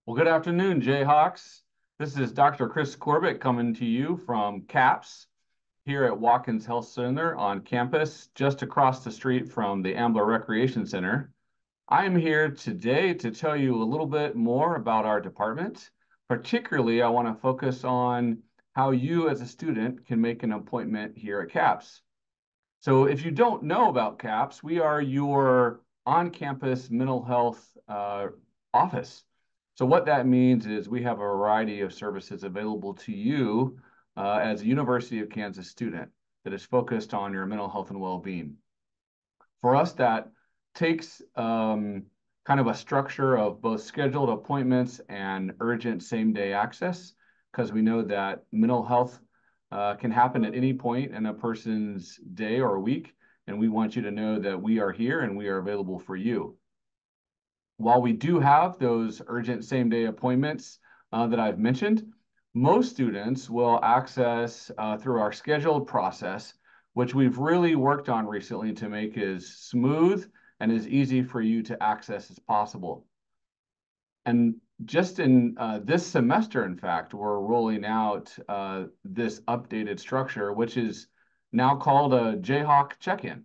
Well, good afternoon, Jayhawks. This is Dr. Chris Corbett coming to you from C.A.P.S here at Watkins Health Center on campus, just across the street from the Ambler Recreation Center. I am here today to tell you a little bit more about our department. Particularly, I want to focus on how you as a student can make an appointment here at C.A.P.S. So if you don't know about C.A.P.S, we are your on-campus mental health office. So what that means is we have a variety of services available to you as a University of Kansas student that is focused on your mental health and well-being. For us, that takes kind of a structure of both scheduled appointments and urgent same-day access, because we know that mental health can happen at any point in a person's day or week, and we want you to know that we are here and we are available for you. While we do have those urgent same-day appointments that I've mentioned, most students will access through our scheduled process, which we've really worked on recently to make as smooth and as easy for you to access as possible. And just in this semester, in fact, we're rolling out this updated structure, which is now called a Jayhawk check-in.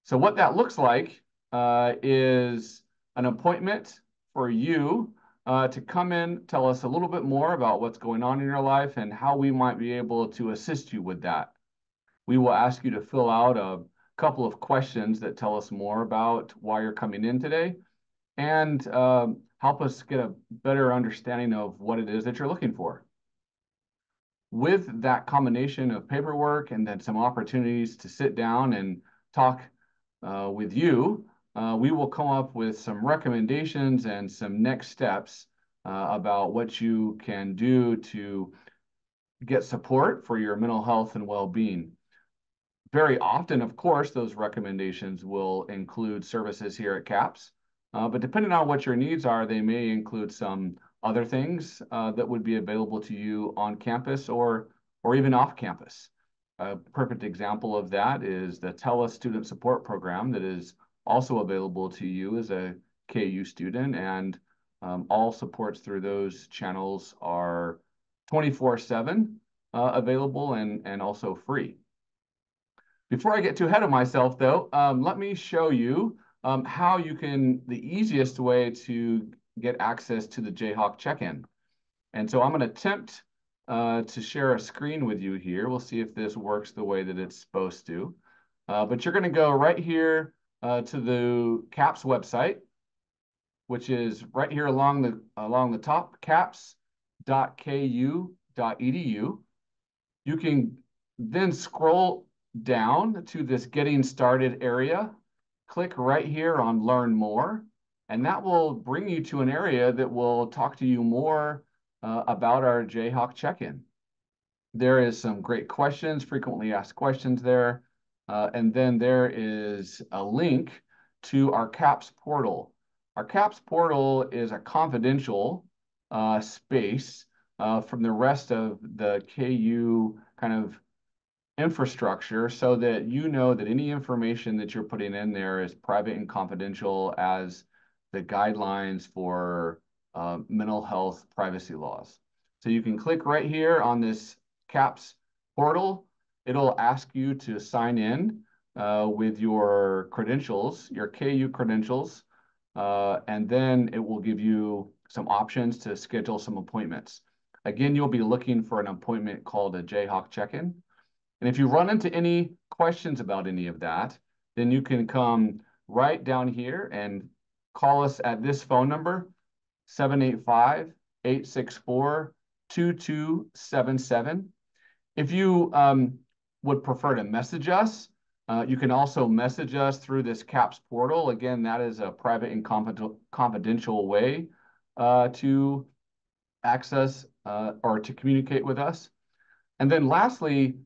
So what that looks like is an appointment for you to come in, tell us a little bit more about what's going on in your life and how we might be able to assist you with that. We will ask you to fill out a couple of questions that tell us more about why you're coming in today and help us get a better understanding of what it is that you're looking for. With that combination of paperwork and then some opportunities to sit down and talk with you, we will come up with some recommendations and some next steps about what you can do to get support for your mental health and well-being. Very often, of course, those recommendations will include services here at C.A.P.S, but depending on what your needs are, they may include some other things that would be available to you on campus or even off campus. A perfect example of that is the TELUS Student Support Program that is also available to you as a KU student, and all supports through those channels are 24/7 available and also free. Before I get too ahead of myself, though, let me show you how you can, the easiest way to get access to the Jayhawk check-in. And so I'm going to attempt to share a screen with you here. We'll see if this works the way that it's supposed to. But you're going to go right here to the C.A.P.S website, which is right here along the top, caps.ku.edu. You can then scroll down to this Getting Started area, click right here on Learn More, and that will bring you to an area that will talk to you more about our Jayhawk check-in. There is some great questions, frequently asked questions there, and then there is a link to our C.A.P.S portal. Our C.A.P.S portal is a confidential space from the rest of the KU kind of infrastructure, so that you know that any information that you're putting in there is private and confidential as the guidelines for mental health privacy laws. So you can click right here on this C.A.P.S portal. It'll ask you to sign in with your credentials, your KU credentials, and then it will give you some options to schedule some appointments. Again, you'll be looking for an appointment called a Jayhawk check-in. And if you run into any questions about any of that, then you can come right down here and call us at this phone number, 785-864-2277. If you would prefer to message us, you can also message us through this C.A.P.S portal. Again, that is a private and confidential way to access or to communicate with us. And then lastly,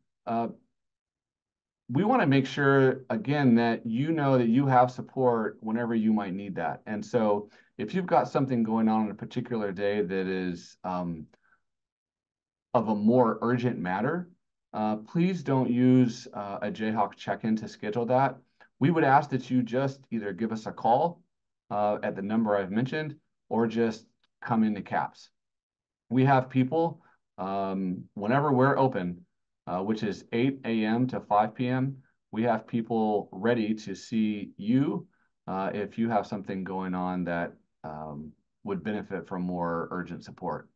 we want to make sure, again, that you know that you have support whenever you might need that. And so if you've got something going on a particular day that is of a more urgent matter, please don't use a Jayhawk check-in to schedule that. We would ask that you just either give us a call at the number I've mentioned, or just come into C.A.P.S. We have people whenever we're open, which is 8 a.m. to 5 p.m. We have people ready to see you if you have something going on that would benefit from more urgent support.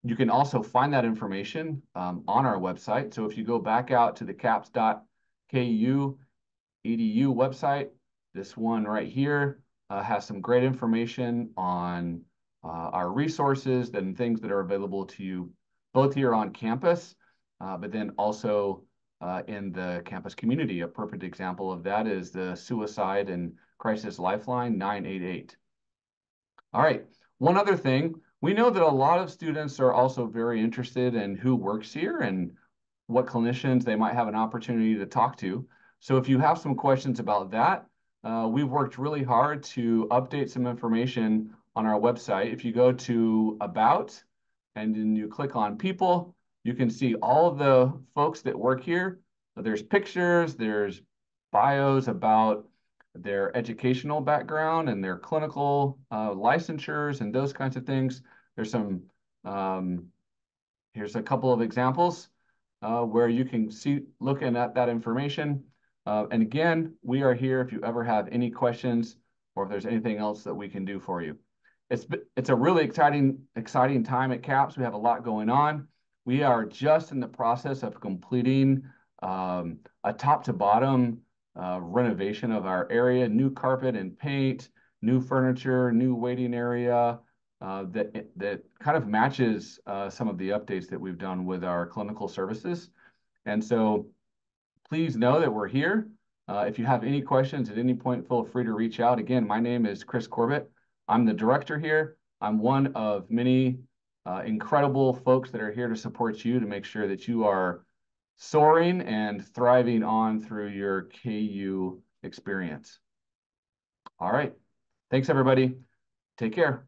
You can also find that information on our website. So if you go back out to the caps.ku edu website, this one right here has some great information on our resources and things that are available to you both here on campus, but then also in the campus community. A perfect example of that is the Suicide and Crisis Lifeline 988. All right, one other thing, we know that a lot of students are also very interested in who works here and what clinicians they might have an opportunity to talk to. So if you have some questions about that, we've worked really hard to update some information on our website. If you go to About and then you click on People, you can see all of the folks that work here. There's pictures, there's bios about their educational background and their clinical licensures and those kinds of things. There's some, here's a couple of examples where you can see, looking at that information. And again, we are here if you ever have any questions or if there's anything else that we can do for you. It's a really exciting time at C.A.P.S. We have a lot going on. We are just in the process of completing a top to bottom renovation of our area, new carpet and paint, new furniture, new waiting area that kind of matches some of the updates that we've done with our clinical services. And so please know that we're here. If you have any questions at any point, feel free to reach out. Again, my name is Chris Corbett. I'm the director here. I'm one of many incredible folks that are here to support you to make sure that you are soaring and thriving on through your KU experience. All right. Thanks, everybody. Take care.